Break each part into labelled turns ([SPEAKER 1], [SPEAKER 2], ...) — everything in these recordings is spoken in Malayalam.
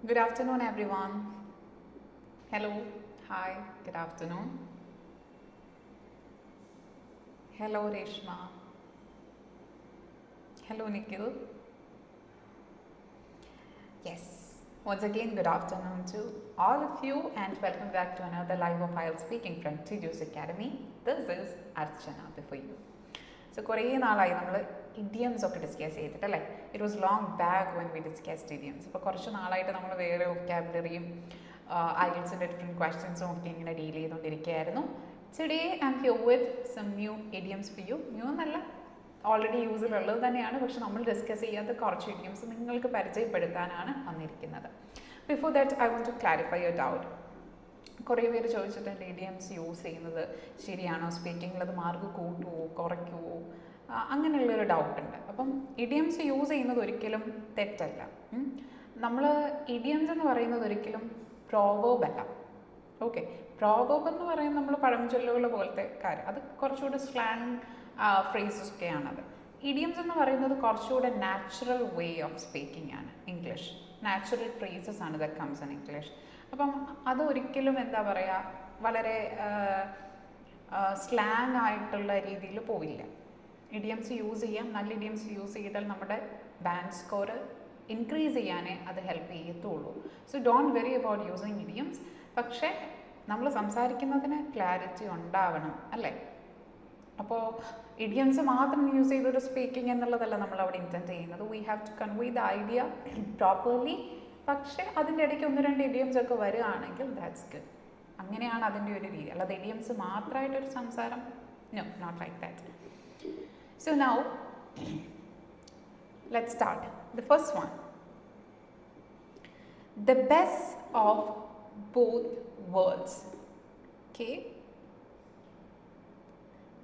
[SPEAKER 1] Good afternoon, everyone. Hello, hi, good afternoon. Hello, Reshma. Hello, Nikhil. Yes, once again, good afternoon to all of you, and welcome back to another live of Ielts speaking from Idioms Academy. This is Archana for you. So, കുറേ നാളായി നമ്മൾ ഇഡിയംസ് ഒക്കെ ഡിസ്കസ് ചെയ്തിട്ടല്ലേ. It was long back when we discussed idioms. ഇപ്പോൾ കുറച്ച് നാളായിട്ട് നമ്മൾ വേറെ വൊക്കാബുലറിയും ഐൽസിൻ്റെ ഡിഫറെൻറ്റ് ക്വസ്റ്റ്യൻസും ഒക്കെ ഇങ്ങനെ ഡീൽ ചെയ്തുകൊണ്ടിരിക്കുകയായിരുന്നു. Today I am here with some new idioms for you. New എന്നല്ല, ഓൾറെഡി യൂസിലുള്ളത് തന്നെയാണ്, പക്ഷെ നമ്മൾ ഡിസ്കസ് ചെയ്യാത്ത കുറച്ച് ഇഡിയംസ് നിങ്ങൾക്ക് പരിചയപ്പെടുത്താനാണ് വന്നിരിക്കുന്നത്. Before that I want to clarify your doubt. കുറേ പേര് ചോദിച്ചിട്ടുണ്ട് ഇഡിയംസ് യൂസ് ചെയ്യുന്നത് ശരിയാണോ, സ്പീക്കിങ്ങിൽ അത് മാർക്ക് കൂട്ടുമോ കുറയ്ക്കുമോ, അങ്ങനെയുള്ളൊരു ഡൗട്ടുണ്ട്. അപ്പം ഇഡിയംസ് യൂസ് ചെയ്യുന്നത് ഒരിക്കലും തെറ്റല്ല. നമ്മൾ ഇഡിയംസ് എന്ന് പറയുന്നത് ഒരിക്കലും പ്രോവേർബ് അല്ല. ഓക്കെ, പ്രോവേർബ് എന്ന് പറയുന്നത് നമ്മൾ പഴഞ്ചൊല്ലുകൾ പോലത്തെ കാര്യം, അത് കുറച്ചുകൂടി സ്ലാങ് ഫ്രേസസ് ഒക്കെയാണത്. ഇഡിയംസ് എന്ന് പറയുന്നത് കുറച്ചുകൂടെ നാച്ചുറൽ വേ ഓഫ് സ്പീക്കിംഗ് ആണ്. ഇംഗ്ലീഷ് നാച്ചുറൽ ഫ്രേസസ് ആണ് ദാറ്റ് കംസ് ഇൻ ഇംഗ്ലീഷ്. അപ്പം അത് ഒരിക്കലും എന്താ പറയുക, വളരെ സ്ലാങ് ആയിട്ടുള്ള രീതിയിൽ പോവില്ല. ഇഡിയംസ് യൂസ് ചെയ്യാം. നല്ല ഇഡിയംസ് യൂസ് ചെയ്താൽ നമ്മുടെ ബാൻഡ് സ്കോർ ഇൻക്രീസ് ചെയ്യാനേ അത് ഹെൽപ്പ് ചെയ്യത്തുള്ളൂ. So don't worry about using idioms. പക്ഷേ നമ്മൾ സംസാരിക്കുന്നതിന് ക്ലാരിറ്റി ഉണ്ടാവണം, അല്ലേ? അപ്പോൾ ഇഡിയംസ് മാത്രം യൂസ് ചെയ്തൊരു സ്പീക്കിംഗ് എന്നുള്ളതല്ല നമ്മൾ അവിടെ ഇൻറ്റൻറ്റ് ചെയ്യുന്നത്. We have to convey the idea properly. പക്ഷേ അതിൻ്റെ ഇടയ്ക്ക് 1-2 ഇഡിയംസ് ഒക്കെ വരികയാണെങ്കിൽ ദാറ്റ്സ് ഗുഡ്. അങ്ങനെയാണ് അതിൻ്റെ ഒരു രീതി. അല്ലാതെ ഇഡിയംസ് മാത്രമായിട്ടൊരു സംസാരം, no, not like that. So now let's start. The first one, the best of both worlds. Okay,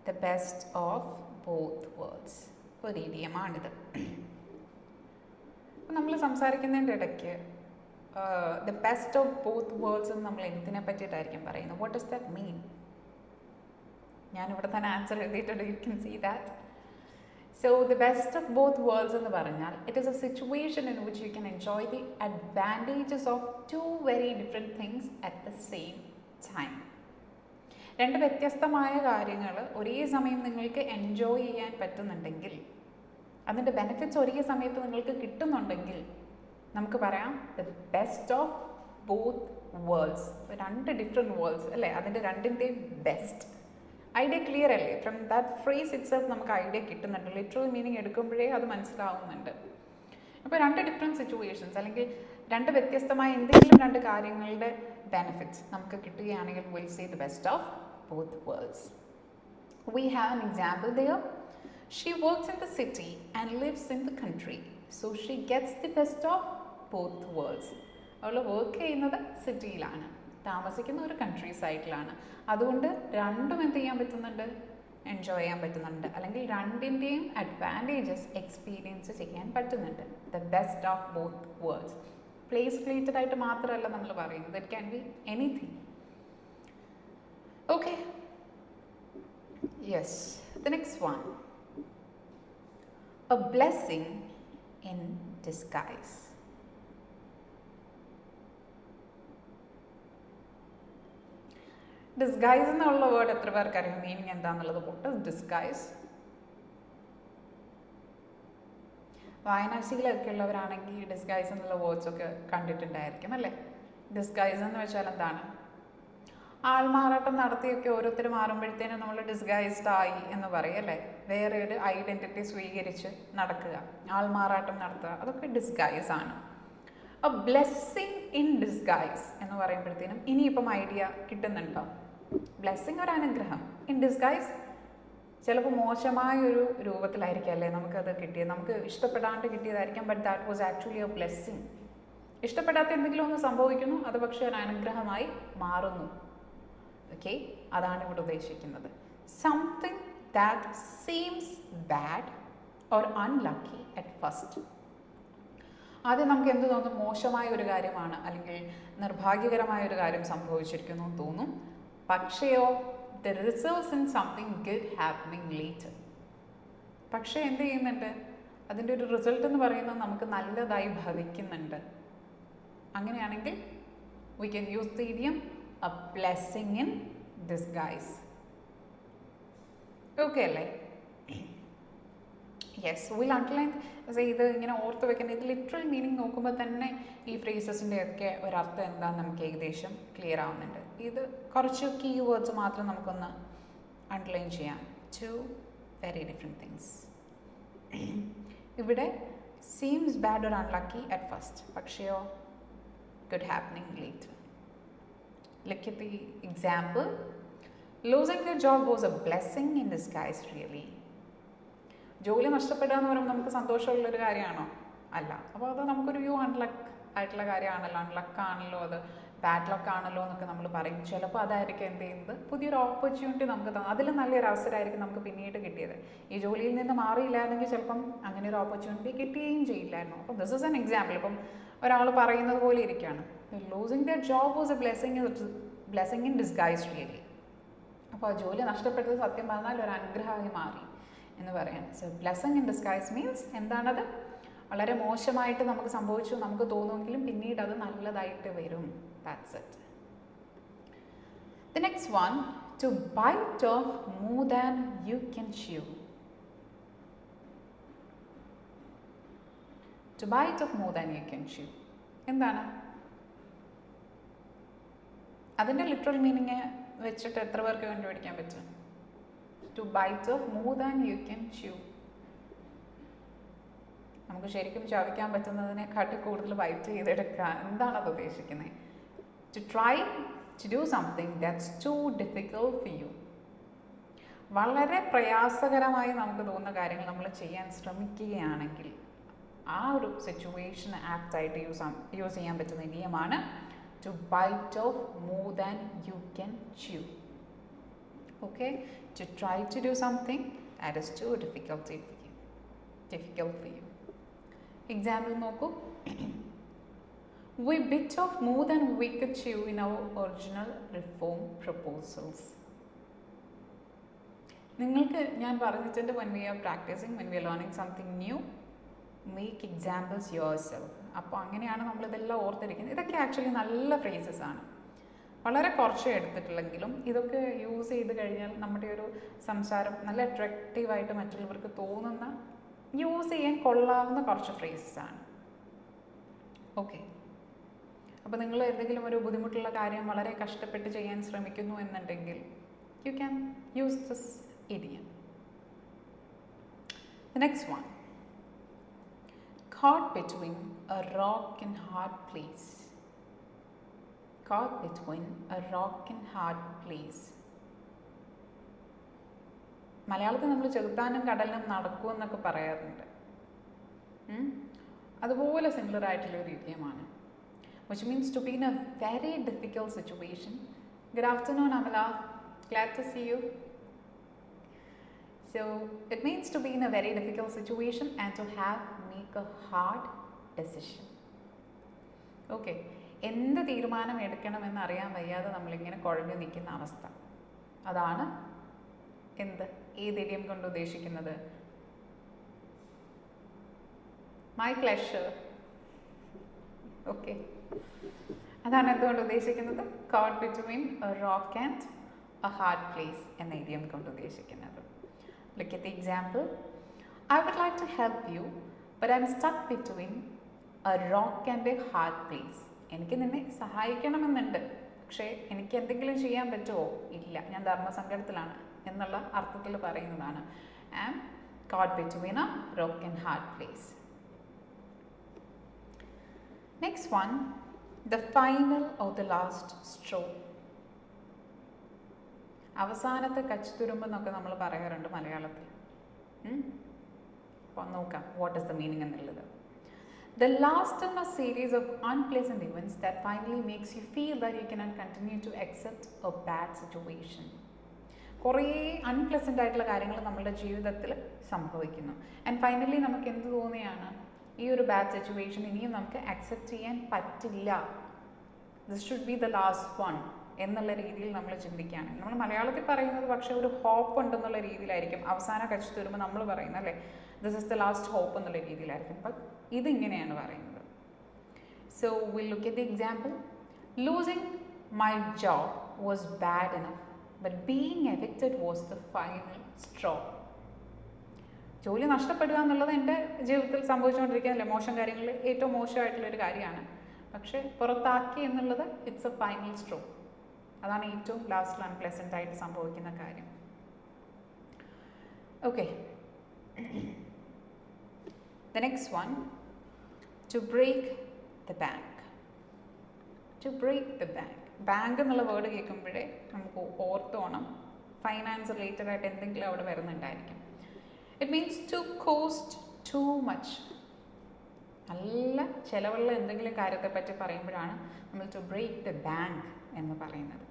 [SPEAKER 1] the best of both worlds ഒരു ഇഡിയമാണിത്. നമ്മൾ സംസാരിക്കുന്നതിൻ്റെ ഇടയ്ക്ക് the best of both worlds എന്ന് നമ്മൾ എന്തിനെ പറ്റിയിട്ടായിരിക്കും പറയുന്നത്? What does that mean? ഞാനിവിടെ തന്നെ ആൻസർ എഴുതിയിട്ടുണ്ട്. You can see that. So the best of both worlds എന്ന് പറഞ്ഞാൽ it is a situation in which you can enjoy the advantages of 2 very different things at the same time. 2 വ്യത്യസ്തമായ കാര്യങ്ങൾ ഒരേ സമയം നിങ്ങൾക്ക് എൻജോയ് ചെയ്യാൻ പറ്റുന്നുണ്ടെങ്കിൽ, അതിൻ്റെ ബെനിഫിറ്റ്സ് ഒരേ സമയത്ത് നിങ്ങൾക്ക് കിട്ടുന്നുണ്ടെങ്കിൽ നമുക്ക് പറയാം the best of both worlds. 2 different worlds അല്ലേ, അതിൻ്റെ രണ്ടിൻ്റെയും ബെസ്റ്റ്. ഐഡിയ ക്ലിയർ അല്ലേ? ഫ്രം ദാറ്റ് ഫ്രേസ് ഇറ്റ്സെൽഫ് നമുക്ക് ഐഡിയ കിട്ടുന്നുണ്ട്. ലിറ്ററൽ മീനിങ് എടുക്കുമ്പോഴേ അത് മനസ്സിലാവുന്നുണ്ട്. അപ്പോൾ 2 ഡിഫറെൻറ്റ് സിറ്റുവേഷൻസ് അല്ലെങ്കിൽ 2 വ്യത്യസ്തമായ എന്തെങ്കിലും 2 കാര്യങ്ങളുടെ ബെനിഫിറ്റ്സ് നമുക്ക് കിട്ടുകയാണെങ്കിൽ will say the best of both worlds. We have an example there. She works in the city and lives in the country, so she gets the best of both worlds. അവൾ വർക്ക് ചെയ്യുന്നത് സിറ്റിയിലാണ്, താമസിക്കുന്ന ഒരു കൺട്രി സൈഡിലാണ്. അതുകൊണ്ട് രണ്ടും എന്ത് ചെയ്യാൻ പറ്റുന്നുണ്ട്? എൻജോയ് ചെയ്യാൻ പറ്റുന്നുണ്ട്, അല്ലെങ്കിൽ രണ്ടിൻ്റെയും അഡ്വാൻറ്റേജസ് എക്സ്പീരിയൻസ് ചെയ്യാൻ പറ്റുന്നുണ്ട്. The best of both worlds. Place related ആയിട്ട് മാത്രമല്ല നമ്മൾ പറയുന്നത്, it can be anything. Okay, yes, the next one, a blessing in disguise. Disguise എന്നുള്ള വേർഡ് എത്ര പേർക്ക് അറിയാം മീനിങ് എന്താണെന്നുള്ളത്? What is disguise? വായനാശീലമൊക്കെ ഉള്ളവരാണെങ്കിൽ ഡിസ്ഗൈസ് എന്നുള്ള വേർഡ്സ് ഒക്കെ കണ്ടിട്ടുണ്ടായിരിക്കും, അല്ലേ? ഡിസ്ഗൈസ് എന്ന് വെച്ചാൽ എന്താണ്? ആൾമാറാട്ടം നടത്തിയൊക്കെ ഓരോരുത്തർ മാറുമ്പോഴത്തേനും നമ്മൾ ഡിസ്ഗൈസ്ഡ് ആയി എന്ന് പറയും, അല്ലേ? വേറെ ഒരു ഐഡൻറ്റിറ്റി സ്വീകരിച്ച് നടക്കുക, ആൾമാറാട്ടം നടത്തുക, അതൊക്കെ ഡിസ്ഗൈസ് ആണ്. എ ബ്ലെസ്സിങ് ഇൻ ഡിസ്ഗൈസ് എന്ന് പറയുമ്പോഴത്തേനും ഇനിയിപ്പം ഐഡിയ കിട്ടുന്നുണ്ടോ? ബ്ലെസ്സിങ് ഒരു അനുഗ്രഹം, ഇൻ ഡിസ്ഗൈസ് ചിലപ്പോൾ മോശമായൊരു രൂപത്തിലായിരിക്കും, അല്ലേ നമുക്കത് കിട്ടിയത്? നമുക്ക് ഇഷ്ടപ്പെടാണ്ട് കിട്ടിയതായിരിക്കാം, but that was actually a blessing. ഇഷ്ടപ്പെടാത്ത എന്തെങ്കിലും ഒന്ന് സംഭവിക്കുന്നു, അത് പക്ഷേ ഒരു അനുഗ്രഹമായി മാറുന്നു. ഓക്കെ, അതാണ് ഇവിടെ ഉദ്ദേശിക്കുന്നത്. Something that seems bad or unlucky at first. ആദ്യം നമുക്ക് എന്ത് തോന്നും? മോശമായ ഒരു കാര്യമാണ്, അല്ലെങ്കിൽ നിർഭാഗ്യകരമായ ഒരു കാര്യം സംഭവിച്ചിരിക്കുന്നു എന്ന് തോന്നും. പക്ഷേയോ the results in something good happening later. പക്ഷേ എന്ത് ചെയ്യുന്നുണ്ട്? അതിൻ്റെ ഒരു റിസൾട്ട് എന്ന് പറയുന്നത് നമുക്ക് നല്ലതായി ഭവിക്കുന്നുണ്ട്. അങ്ങനെയാണെങ്കിൽ we can use the idiom a blessing in disguise. Okay അല്ലേ? Yes, will underline. ഇത് ഇങ്ങനെ ഓർത്ത് വെക്കേണ്ട, ഇത് ലിറ്ററൽ മീനിങ് നോക്കുമ്പോൾ തന്നെ ഈ ഫ്രേസസിൻ്റെ ഒക്കെ ഒരർത്ഥം എന്താണെന്ന് നമുക്ക് ഏകദേശം ക്ലിയർ ആവുന്നുണ്ട്. ഇത് കുറച്ച് കീ വേർഡ്സ് മാത്രം നമുക്കൊന്ന് അണ്ടർലൈൻ ചെയ്യാം. Two very different things. ഇവിടെ seems bad or unlucky at first, പക്ഷെയോ good happening later. Look at the example. Losing the job was a blessing in disguise really. ജോലി നഷ്ടപ്പെടുക എന്ന് പറയുമ്പോൾ നമുക്ക് സന്തോഷമുള്ളൊരു കാര്യമാണോ? അല്ല. അപ്പോൾ അത് നമുക്കൊരു അൺലക്ക് ആയിട്ടുള്ള കാര്യമാണല്ലോ, അൺലക്കാണല്ലോ, അത് ബാഡ് ലക്ക് ആണല്ലോ എന്നൊക്കെ നമ്മൾ പറയും. ചിലപ്പോൾ അതായിരിക്കും എന്ത് ചെയ്യുന്നത്, പുതിയൊരു ഓപ്പർച്യൂണിറ്റി നമുക്ക് തന്നു, അതിൽ നല്ലൊരു അവസരമായിരിക്കും നമുക്ക് പിന്നീട് കിട്ടിയത്. ഈ ജോലിയിൽ നിന്ന് മാറിയില്ലായിരുന്നെങ്കിൽ ചിലപ്പം അങ്ങനെ ഒരു ഓപ്പർച്യൂണിറ്റി കിട്ടുകയും ചെയ്യില്ലായിരുന്നു. അപ്പം ദിസ് ഇസ് ആൻ എക്സാമ്പിൾ. ഇപ്പം ഒരാൾ പറയുന്നത് പോലെ ഇരിക്കുകയാണ്, losing the job was A blessing in disguise really. അപ്പോൾ ആ ജോലി നഷ്ടപ്പെട്ടത് സത്യം പറഞ്ഞാൽ ഒരു അനുഗ്രഹമായി മാറി എന്ന് പറയാൻ. So blessing in disguise means എന്താണത്? വളരെ മോശമായിട്ട് നമുക്ക് സംഭവിച്ചു നമുക്ക് തോന്നുമെങ്കിലും പിന്നീട് അത് നല്ലതായിട്ട് വരും. That's it. The next one, to bite off more than you can chew. To bite off more than you can chew. എന്താണ് അതിൻ്റെ ലിറ്ററൽ മീനിങ് വെച്ചിട്ട് എത്ര പേർക്ക് കണ്ടുപിടിക്കാൻ പറ്റും? To bite off more than you can chew. നമുക്ക് ശരിക്കും ചവയ്ക്കാൻ പറ്റുന്നതിനെക്കാട്ടി കൂടുതൽ ബൈറ്റ് ചെയ്തെടുക്കാൻ. എന്താണ് അത് ഉദ്ദേശിക്കുന്നത്? To try to do something that's too difficult for you. വളരെ പ്രയാസകരമായി നമുക്ക് തോന്നുന്ന കാര്യങ്ങൾ നമ്മൾ ചെയ്യാൻ ശ്രമിക്കുകയാണെങ്കിൽ ആ ഒരു സിറ്റുവേഷൻ ആപ്റ്റായിട്ട് യൂസ് ചെയ്യാൻ പറ്റുന്ന ഇഡിയമാണ് to bite off more than you can chew. Okay, to try to do something that is too difficult for you. Example നോക്കൂ. We bit off more than we could chew in our original reform proposals. നിങ്ങൾക്ക് ഞാൻ പറഞ്ഞിട്ടുണ്ട്, when we are practicing, when we are learning something new, make examples yourself. അപ്പോൾ അങ്ങനെയാണ് നമ്മളിതെല്ലാം ഓർത്തിരിക്കുന്നത്. ഇതൊക്കെ ആക്ച്വലി നല്ല ഫ്രേസസ് ആണ്. വളരെ കുറച്ചേ എടുത്തിട്ടുള്ളെങ്കിലും ഇതൊക്കെ യൂസ് ചെയ്ത് കഴിഞ്ഞാൽ നമ്മുടെ ഒരു സംസാരം നല്ല അട്രാക്റ്റീവായിട്ട് മറ്റുള്ളവർക്ക് തോന്നുന്ന, യൂസ് ചെയ്യാൻ കൊള്ളാവുന്ന കുറച്ച് ഫ്രേസസ് ആണ്. ഓക്കെ, അപ്പോൾ നിങ്ങൾ എന്തെങ്കിലും ഒരു ബുദ്ധിമുട്ടുള്ള കാര്യം വളരെ കഷ്ടപ്പെട്ട് ചെയ്യാൻ ശ്രമിക്കുന്നു എന്നുണ്ടെങ്കിൽ you can use this idiom. The next one, caught between a rock and hard place. Caught between a rock and hard place. മലയാളത്തിൽ നമ്മൾ ചെറുത്താനും കടലിനും നടക്കുമെന്നൊക്കെ പറയാറുണ്ട്. അതുപോലെ സിമിലർ ആയിട്ടുള്ള ഒരു ഇഡിയമാണ്. Which means to be in a very difficult situation. Good afternoon, Amala. Glad to see you. So it means to be in a very difficult situation and to make a hard decision. Okay, എന്ത് തീരുമാനം എടുക്കണമെന്ന് അറിയാൻ വയ്യാതെ നമ്മളിങ്ങനെ കുഴഞ്ഞു നിൽക്കുന്ന അവസ്ഥ, അതാണ് എന്ത് ഏത് ഇഡിയം കൊണ്ട് ഉദ്ദേശിക്കുന്നത്? My pleasure. ഓക്കെ, അതാണ് എന്തുകൊണ്ട് ഉദ്ദേശിക്കുന്നത്? caught between a rock and a hard place എന്ന ഇഡിയം കൊണ്ട് ഉദ്ദേശിക്കുന്നത്. Look at the example. I would like to help you, but I'm stuck between a rock and a hard place. എനിക്ക് നിന്നെ സഹായിക്കണമെന്നുണ്ട്, പക്ഷേ എനിക്ക് എന്തെങ്കിലും ചെയ്യാൻ പറ്റുമോ? ഇല്ല, ഞാൻ ധർമ്മസങ്കടത്തിലാണ് എന്നുള്ള അർത്ഥത്തിൽ പറയുന്നതാണ്. I am caught between a rock and hard place. Next one, the final or the last straw. അവസാനത്തെ കച്ചിത്തുരുമ്പ് എന്നൊക്കെ നമ്മൾ പറയാറുണ്ട് മലയാളത്തിൽ. അപ്പോൾ നോക്കാം വാട്ട് ഇസ് ദ മീനിങ് എന്നുള്ളത്. The last in a series of unpleasant events that finally makes you feel that you cannot continue to accept a bad situation. കുറേ അൺപ്ലസൻ്റ് ആയിട്ടുള്ള കാര്യങ്ങൾ നമ്മുടെ ജീവിതത്തിൽ സംഭവിക്കുന്നു. ആൻഡ് ഫൈനലി നമുക്ക് എന്ത് തോന്നുകയാണ്? ഈ ഒരു ബാഡ് സിറ്റുവേഷൻ ഇനിയും നമുക്ക് അക്സെപ്റ്റ് ചെയ്യാൻ പറ്റില്ല, this should be the last one എന്നുള്ള രീതിയിൽ നമ്മൾ ചിന്തിക്കുകയാണ്. നമ്മൾ മലയാളത്തിൽ പറയുന്നത് പക്ഷേ ഒരു ഹോപ്പ് ഉണ്ടെന്നുള്ള രീതിയിലായിരിക്കും. അവസാന കച്ചു തരുമ്പോൾ നമ്മൾ പറയുന്നത് അല്ലേ, this is the last hope എന്നുള്ള രീതിയിലായിരിക്കും. അപ്പം ഇതിങ്ങനെയാണ് പറയുന്നത്. So we'll look at the example. Losing my job was bad enough, but being evicted was the final straw. ജോലി നഷ്ടപ്പെടുക എന്നുള്ളത് എൻ്റെ ജീവിതത്തിൽ സംഭവിച്ചുകൊണ്ടിരിക്കുന്നതല്ലേ, മോശം കാര്യങ്ങളിൽ ഏറ്റവും മോശമായിട്ടുള്ളൊരു കാര്യമാണ്. പക്ഷേ പുറത്താക്കി എന്നുള്ളത് ഇറ്റ്സ് എ ഫൈനൽ സ്ട്രോ. അതാണ് ഏറ്റവും ലാസ്റ്റിൽ അൺപ്ലസൻ്റ് ആയിട്ട് സംഭവിക്കുന്ന കാര്യം. Okay, the next one, to break the bank. To break the bank. Bank എന്നുള്ള വേർഡ് കേൾക്കുമ്പോഴേ നമുക്ക് ഓർത്തോണം ഫൈനാൻസ് റിലേറ്റഡ് ആയിട്ട് എന്തെങ്കിലും അവിടെ വരുന്നുണ്ടായിരിക്കും. It means to cost too much. നല്ല ചിലവുള്ള എന്തെങ്കിലും കാര്യത്തെ പറ്റി പറയുമ്പോഴാണ് നമ്മൾ ടു ബ്രേക്ക് ദ ബാങ്ക് എന്ന് പറയുന്നത്.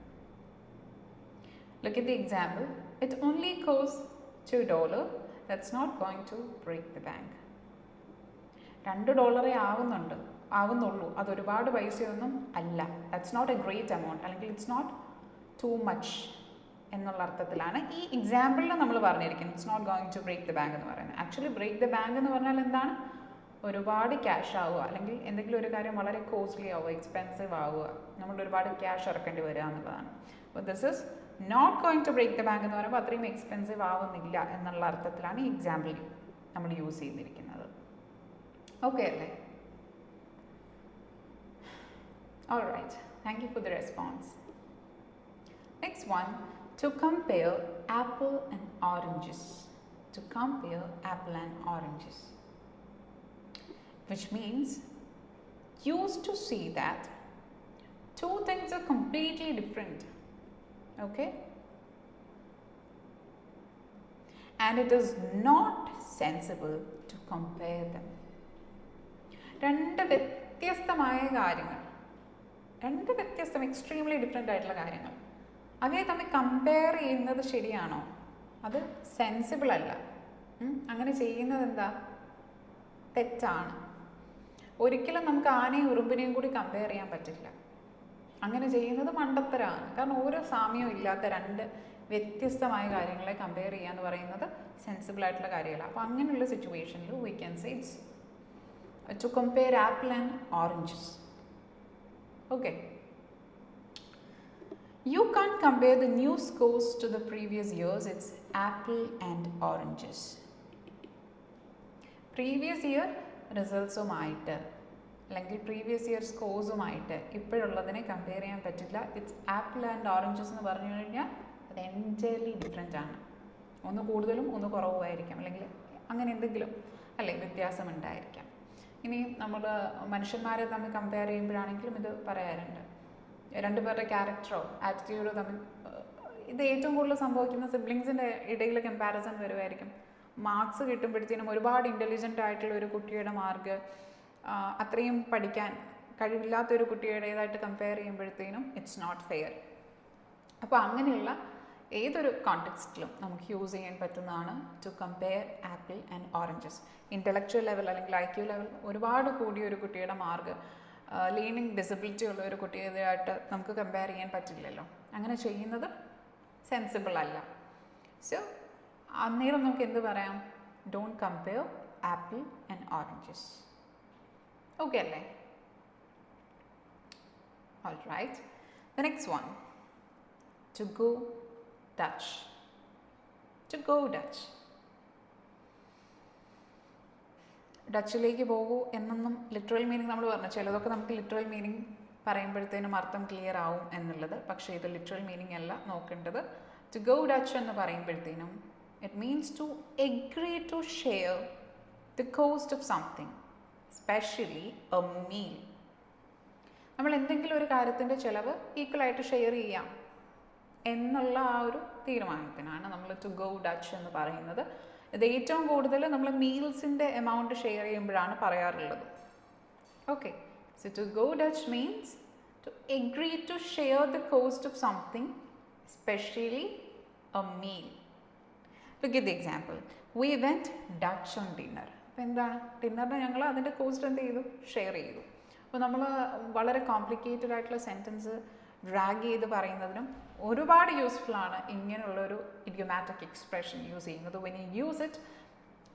[SPEAKER 1] Look at the example. It only cost $2. That's not going to break the bank. $2 ആവുന്നുള്ളൂ, അതൊരുപാട് പൈസയൊന്നും അല്ല. That's not a great amount, അല്ലെങ്കിൽ ഇറ്റ്സ് നോട്ട് ടു മച്ച് എന്നുള്ള അർത്ഥത്തിലാണ് ഈ എക്സാമ്പിളിൽ നമ്മൾ പറഞ്ഞിരിക്കുന്നത്. It's not going to break the bank എന്ന് പറയുന്നത്. ആക്ച്വലി ബ്രേക്ക് ദ ബാങ്ക് എന്ന് പറഞ്ഞാൽ എന്താണ്? ഒരുപാട് ക്യാഷ് ആവുക, അല്ലെങ്കിൽ എന്തെങ്കിലും ഒരു കാര്യം വളരെ കോസ്റ്റ്ലി ആവുക, എക്സ്പെൻസീവ് ആവുക, നമ്മൾ ഒരുപാട് ക്യാഷ് ഇറക്കേണ്ടി വരിക എന്നുള്ളതാണ്. അപ്പോൾ this is not going to break the bank എന്ന് പറയുമ്പോൾ അത്രയും എക്സ്പെൻസീവ് ആവുന്നില്ല എന്നുള്ള അർത്ഥത്തിലാണ് ഈ എക്സാമ്പിൾ നമ്മൾ യൂസ് ചെയ്തിരിക്കുന്നത്. ഓക്കെ അല്ലേ? All right, thank you for the response. Next one, to compare apple and oranges. To compare apple and oranges, which means used to see that two things are completely different. Okay? And it is not sensible to compare them. രണ്ട് വ്യത്യസ്തമായ കാര്യങ്ങൾ, രണ്ട് വ്യത്യസ്തം എക്സ്ട്രീംലി ഡിഫറെൻ്റ് ആയിട്ടുള്ള കാര്യങ്ങൾ, അവയെ തമ്മിൽ കമ്പയർ ചെയ്യുന്നത് ശരിയാണോ? അത് സെൻസിബിൾ അല്ല. അങ്ങനെ ചെയ്യുന്നത് എന്താ? തെറ്റാണ്. ഒരിക്കലും നമുക്ക് ആനയും ഉറുമ്പിനെയും കൂടി കമ്പയർ ചെയ്യാൻ പറ്റില്ല. അങ്ങനെ ചെയ്യുന്നത് മണ്ടത്തരമാണ്. കാരണം ഓരോ സാമ്യവും ഇല്ലാത്ത രണ്ട് വ്യത്യസ്തമായ കാര്യങ്ങളെ കമ്പയർ ചെയ്യുക എന്ന് പറയുന്നത് സെൻസിബിൾ ആയിട്ടുള്ള കാര്യമല്ല. അപ്പോൾ അങ്ങനെയുള്ള സിറ്റുവേഷനിൽ we can say it's to compare apple and oranges. Okay. You can't compare the new scores to the previous years. It's apple and oranges. Previous year റിസൾട്ട്സുമായിട്ട് അല്ലെങ്കിൽ പ്രീവിയസ് ഇയർ സ്കോഴ്സുമായിട്ട് ഇപ്പോഴുള്ളതിനെ കമ്പയർ ചെയ്യാൻ പറ്റില്ല. ഇറ്റ്സ് ആപ്പിൾ ആൻഡ് ഓറഞ്ചസ് എന്ന് പറഞ്ഞു കഴിഞ്ഞാൽ അത് എൻറ്റയർലി ഡിഫറെൻ്റ് ആണ്. ഒന്ന് കൂടുതലും ഒന്ന് കുറവുമായിരിക്കാം, അല്ലെങ്കിൽ അങ്ങനെ എന്തെങ്കിലും അല്ലേ വ്യത്യാസമുണ്ടായിരിക്കാം. ഇനി നമ്മൾ മനുഷ്യന്മാരെ തമ്മിൽ കമ്പയർ ചെയ്യുമ്പോഴാണെങ്കിലും ഇത് പറയാറുണ്ട്. രണ്ടുപേരുടെ ക്യാരക്ടറോ ആറ്റിറ്റ്യൂഡോ തമ്മിൽ ഇത് ഏറ്റവും കൂടുതൽ സംഭവിക്കുന്ന സിബ്ലിങ്സിൻ്റെ ഇടയിൽ കമ്പാരിസൺ വരുമായിരിക്കും. മാർക്സ് കിട്ടുമ്പോഴത്തേനും ഒരുപാട് ഇൻ്റലിജൻ്റ് ആയിട്ടുള്ള ഒരു കുട്ടിയുടെ മാർക്ക് അത്രയും പഠിക്കാൻ കഴിവില്ലാത്തൊരു കുട്ടിയുടേതായിട്ട് കമ്പയർ ചെയ്യുമ്പോഴത്തേനും ഇറ്റ്സ് നോട്ട് ഫെയർ. അപ്പോൾ അങ്ങനെയുള്ള ഏതൊരു കോണ്ടെക്സ്റ്റിലും നമുക്ക് യൂസ് ചെയ്യാൻ പറ്റുന്നതാണ് to compare apple and oranges. Intellectual level അല്ലെങ്കിൽ IQ ലെവൽ ഒരുപാട് കൂടിയ ഒരു കുട്ടിയുടെ മാർക്ക് ലേണിംഗ് ഡിസബിലിറ്റി ഉള്ള ഒരു കുട്ടിയുടേതായിട്ട് നമുക്ക് കമ്പയർ ചെയ്യാൻ പറ്റില്ലല്ലോ. അങ്ങനെ ചെയ്യുന്നത് സെൻസിബിൾ അല്ല. സോ അന്നേരം നമുക്ക് എന്ത് പറയാം? Don't compare apple and oranges. Okay അല്ലേ? All right. The next one, to go Dutch. To go Dutch. ഡച്ചിലേക്ക് പോകൂ എന്നൊന്നും ലിറ്ററൽ മീനിങ് നമ്മൾ പറഞ്ഞു. ചിലതൊക്കെ നമുക്ക് ലിറ്ററൽ മീനിങ് പറയുമ്പോഴത്തേനും അർത്ഥം ക്ലിയർ ആവും എന്നുള്ളത്. പക്ഷേ ഇത് ലിറ്ററൽ മീനിങ് അല്ല നോക്കേണ്ടത്. ടു ഗോ ഡച്ച് എന്ന് പറയുമ്പോഴത്തേനും it means to agree to share the cost of something, specially a meal. നമ്മൾ എന്തെങ്കിലും ഒരു കാര്യത്തിൻ്റെ ചിലവ് ഈക്വലായിട്ട് ഷെയർ ചെയ്യാം എന്നുള്ള ആ ഒരു തീരുമാനത്തിനാണ് നമ്മൾ ടു ഗോ ഡച്ച് എന്ന് പറയുന്നത്. ഇത് ഏറ്റവും കൂടുതൽ നമ്മൾ മീൽസിൻ്റെ എമൗണ്ട് ഷെയർ ചെയ്യുമ്പോഴാണ് പറയാറുള്ളത്. Okay, so to go Dutch means to agree to share the cost of something, especially a meal. Look at the example. We went Dutch on dinner. അപ്പോൾ എന്താണ്? ഡിന്നറിന് ഞങ്ങൾ അതിൻ്റെ കോസ്റ്റ് എന്ത് ചെയ്തു? ഷെയർ ചെയ്തു. അപ്പോൾ നമ്മൾ വളരെ കോംപ്ലിക്കേറ്റഡ് ആയിട്ടുള്ള സെൻറ്റൻസ് ഡ്രാഗ് ചെയ്ത് പറയുന്നതിനും ഒരുപാട് യൂസ്ഫുൾ ആണ് ഇങ്ങനെയുള്ളൊരു ഇഡിയോമാറ്റിക് എക്സ്പ്രഷൻ യൂസ് ചെയ്യുന്നത്. വെൻ യു യൂസ് ഇറ്റ്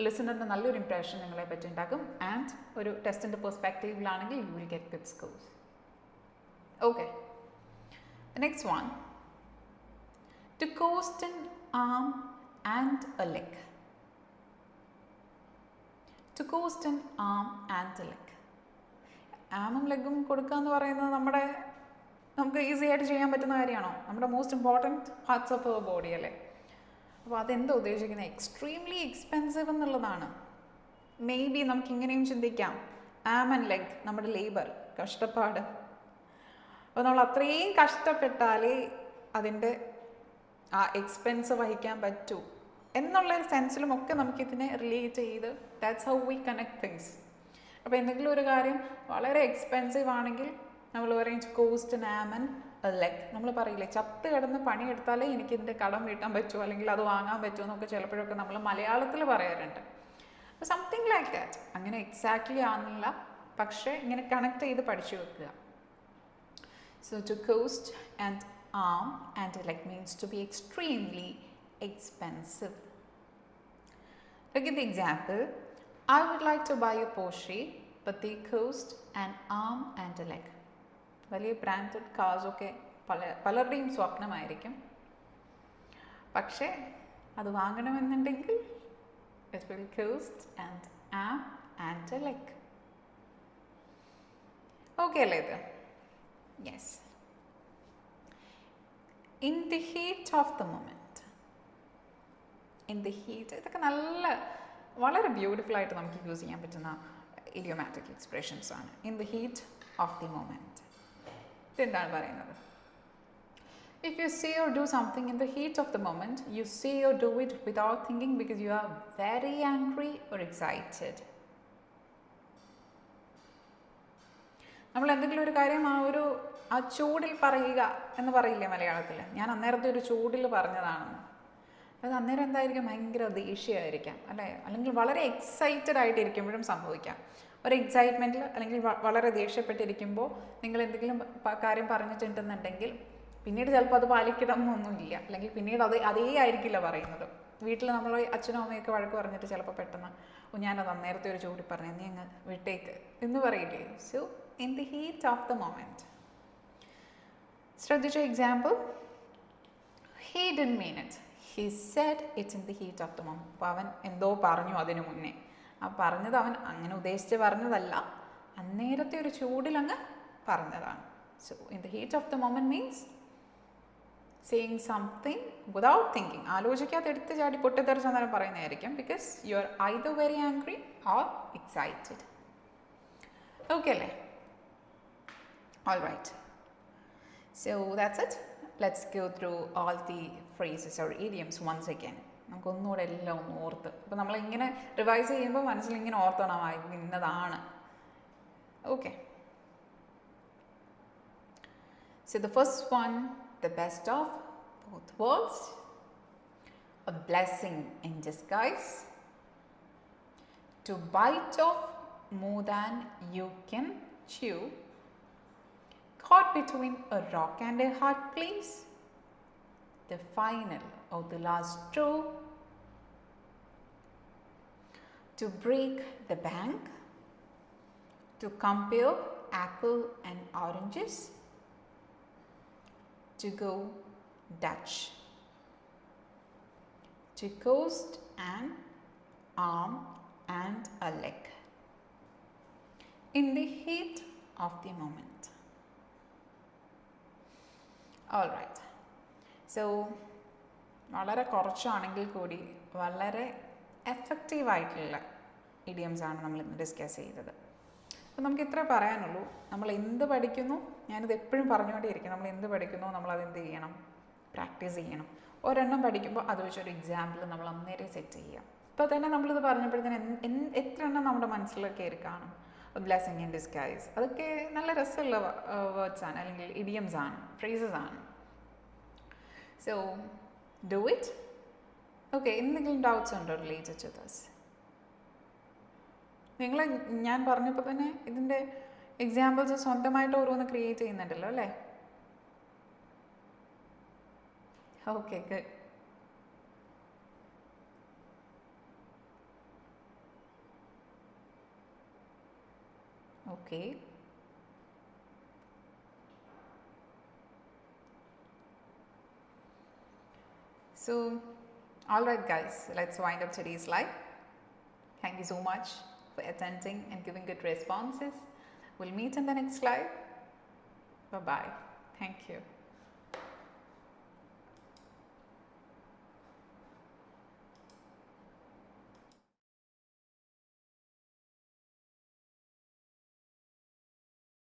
[SPEAKER 1] ലിസണറിന് നല്ലൊരു ഇംപ്രഷൻ നിങ്ങളെ പറ്റി ഉണ്ടാക്കും. ആൻഡ് ഒരു ടെസ്റ്റിൻ്റെ പെർസ്പെക്റ്റീവിലാണെങ്കിൽ you will get good scores. Okay, next one. To coast an arm and a leg. To coast an arm and a leg. ആമും ലെഗും കൊടുക്കുക എന്ന് പറയുന്നത് നമുക്ക് ഈസി ആയിട്ട് ചെയ്യാൻ പറ്റുന്ന കാര്യമാണോ? നമ്മുടെ most important parts of our body അല്ലേ? അപ്പോൾ അതെന്താ ഉദ്ദേശിക്കുന്നത്? എക്സ്ട്രീംലി എക്സ്പെൻസീവ് എന്നുള്ളതാണ്. മേ ബി നമുക്കിങ്ങനെയും ചിന്തിക്കാം, ആം ആൻഡ് ലെഗ്, നമ്മുടെ ലേബർ, കഷ്ടപ്പാട്. അപ്പോൾ നമ്മൾ അത്രയും കഷ്ടപ്പെട്ടാലേ അതിൻ്റെ ആ എക്സ്പെൻസ് വഹിക്കാൻ പറ്റൂ എന്നുള്ള സെൻസിലും ഒക്കെ നമുക്കിതിനെ റിലേറ്റ് ചെയ്ത് that's how we connect things. അപ്പോൾ എന്തെങ്കിലും ഒരു കാര്യം വളരെ എക്സ്പെൻസീവ് ആണെങ്കിൽ നമ്മൾ പറയും cost an am and leg. നമ്മൾ പറയില്ലേ, ചത്ത് കിടന്ന് പണിയെടുത്താലേ എനിക്കിതിൻ്റെ കടം വീട്ടാൻ പറ്റുമോ അല്ലെങ്കിൽ അത് വാങ്ങാൻ പറ്റുമോ എന്നൊക്കെ ചിലപ്പോഴൊക്കെ നമ്മൾ മലയാളത്തിൽ പറയാറുണ്ട്. അപ്പോൾ സംതിങ് ലൈക്ക് ദാറ്റ്. അങ്ങനെ എക്സാക്ട്ലി ആണെന്നില്ല, പക്ഷേ ഇങ്ങനെ കണക്ട് ചെയ്ത് പഠിച്ചു വെക്കുക. So to cost and arm and a leg means to be extremely expensive. Look at the example. I would like to buy a Porsche, but they cost an arm and a leg. വലിയ ബ്രാൻഡഡ് കാർസ് ഒക്കെ പലരുടെയും സ്വപ്നമായിരിക്കും. പക്ഷേ അത് വാങ്ങണമെന്നുണ്ടെങ്കിൽ it will cost an arm and a leg. Okay അല്ലേ ഇത്? Yes. In the heat of the moment. In the heat. ഇതൊക്കെ വളരെ ബ്യൂട്ടിഫുൾ ആയിട്ട് നമുക്ക് യൂസ് ചെയ്യാൻ പറ്റുന്ന ഇഡിയോമാറ്റിക് എക്സ്പ്രഷൻസ് ആണ്. In the heat of the moment. ഇതെന്താണ് പറയുന്നത്? If you say or do something in the heat of the moment, you say or do it without thinking because you are very angry or excited. നമ്മൾ എന്തെങ്കിലും ഒരു കാര്യം ആ ചൂടിൽ പറയുക എന്ന് പറയില്ലേ മലയാളത്തിൽ? ഞാൻ അന്നേരത്തെ ഒരു ചൂടിൽ പറഞ്ഞതാണെന്ന്. അത് അന്നേരം എന്തായിരിക്കും? ഭയങ്കര ദേഷ്യമായിരിക്കാം അല്ലേ? അല്ലെങ്കിൽ വളരെ എക്സൈറ്റഡ് ആയിട്ടിരിക്കുമ്പോഴും സംഭവിക്കാം. ഒരു എക്സൈറ്റ്മെൻറ്റിൽ അല്ലെങ്കിൽ വളരെ ദേഷ്യപ്പെട്ടിരിക്കുമ്പോൾ നിങ്ങൾ എന്തെങ്കിലും കാര്യം പറഞ്ഞിട്ടുണ്ടെന്നുണ്ടെങ്കിൽ പിന്നീട് ചിലപ്പോൾ അത് പാലിക്കണമെന്നൊന്നുമില്ല. അല്ലെങ്കിൽ പിന്നീട് അതേ ആയിരിക്കില്ല പറയുന്നത്. വീട്ടിൽ നമ്മൾ അച്ഛനും അമ്മയൊക്കെ വഴക്ക് പറഞ്ഞിട്ട് ചിലപ്പോൾ പെട്ടെന്ന് ഞാനത് അന്നേരത്തെ ഒരു ചൂടിൽ പറഞ്ഞു, നീ അങ്ങ് വിട്ടേക്ക് എന്ന് പറയില്ലേ? So in the heat of the moment. ശ്രദ്ധിച്ച example. He didn't mean it. He said it in the heat of the moment. അപ്പോൾ അവൻ എന്തോ പറഞ്ഞു അതിനു മുന്നേ. ആ പറഞ്ഞത് അവൻ അങ്ങനെ ഉദ്ദേശിച്ച് പറഞ്ഞതല്ല, അന്നേരത്തെ ഒരു ചൂടിലങ്ങ് പറഞ്ഞതാണ്. So in the heat of the moment means saying something without thinking. ആലോചിക്കാതെ എടുത്ത് ചാടി പൊട്ടിത്തെറിച്ച് അന്നേരം പറയുന്നതായിരിക്കും. Because you are either very angry or excited. Okay അല്ലേ? All right. So that's it. Let's go through all the phrases or idioms once again. നമുക്കൊന്നുകൂടെ എല്ലാം ഒന്ന് ഓർത്ത്. അപ്പോൾ നമ്മളിങ്ങനെ റിവൈസ് ചെയ്യുമ്പോൾ മനസ്സിലിങ്ങനെ ഓർത്തോണം ഇന്നതാണ്. Okay. So the first one, the best of both worlds. A blessing in disguise. To bite off more than you can chew. Caught between a rock and a hard place. The final or the last straw. To break the bank. To compare apple and oranges. To go Dutch. To coast an arm and a leg. In the heat of the moment. All right. So വളരെ കുറച്ചാണെങ്കിൽ കൂടി വളരെ എഫക്റ്റീവായിട്ടുള്ള ഇഡിയംസ് ആണ് നമ്മൾ ഇന്ന് ഡിസ്കസ് ചെയ്തത്. അപ്പോൾ നമുക്ക് ഇത്രേ പറയാനുള്ളൂ. നമ്മൾ എന്ത് പഠിക്കുന്നു, ഞാനിത് എപ്പോഴും പറഞ്ഞുകൊണ്ടേയിരിക്കും, നമ്മൾ എന്ത് പഠിക്കുന്നു നമ്മളത് എന്ത് ചെയ്യണം? പ്രാക്ടീസ് ചെയ്യണം. ഒരെണ്ണം പഠിക്കുമ്പോൾ അത് വെച്ചൊരു എക്സാമ്പിൾ നമ്മൾ അന്നേരം സെറ്റ് ചെയ്യാം. ഇപ്പോൾ തന്നെ നമ്മളിത് പറഞ്ഞപ്പോഴത്തേന് എത്ര എണ്ണം നമ്മുടെ മനസ്സിലൊക്കെ കയറി കാണും? ബ്ലെസ്സിങ് ഇൻ ഡിസ്ഗൈസ്, അതൊക്കെ നല്ല രസമുള്ള വേർഡ്സ് ആണ്, അല്ലെങ്കിൽ ഇഡിയംസ് ആണ്, ഫ്രേസസ് ആണ്. So do it. ഓക്കെ, എന്തെങ്കിലും ഡൗട്ട്സ് ഉണ്ടോ റിലേറ്റഡ് ടു ദിസ്? നിങ്ങൾ ഞാൻ പറഞ്ഞപ്പോൾ തന്നെ ഇതിൻ്റെ എക്സാമ്പിൾസ് സ്വന്തമായിട്ട് ഓരോന്ന് ക്രിയേറ്റ് ചെയ്യുന്നുണ്ടല്ലോ അല്ലേ? Okay, good. Okay. So, alright, guys, let's wind up today's live. Thank you so much for attending and giving good responses. We'll meet in the next live. Bye bye. Thank you.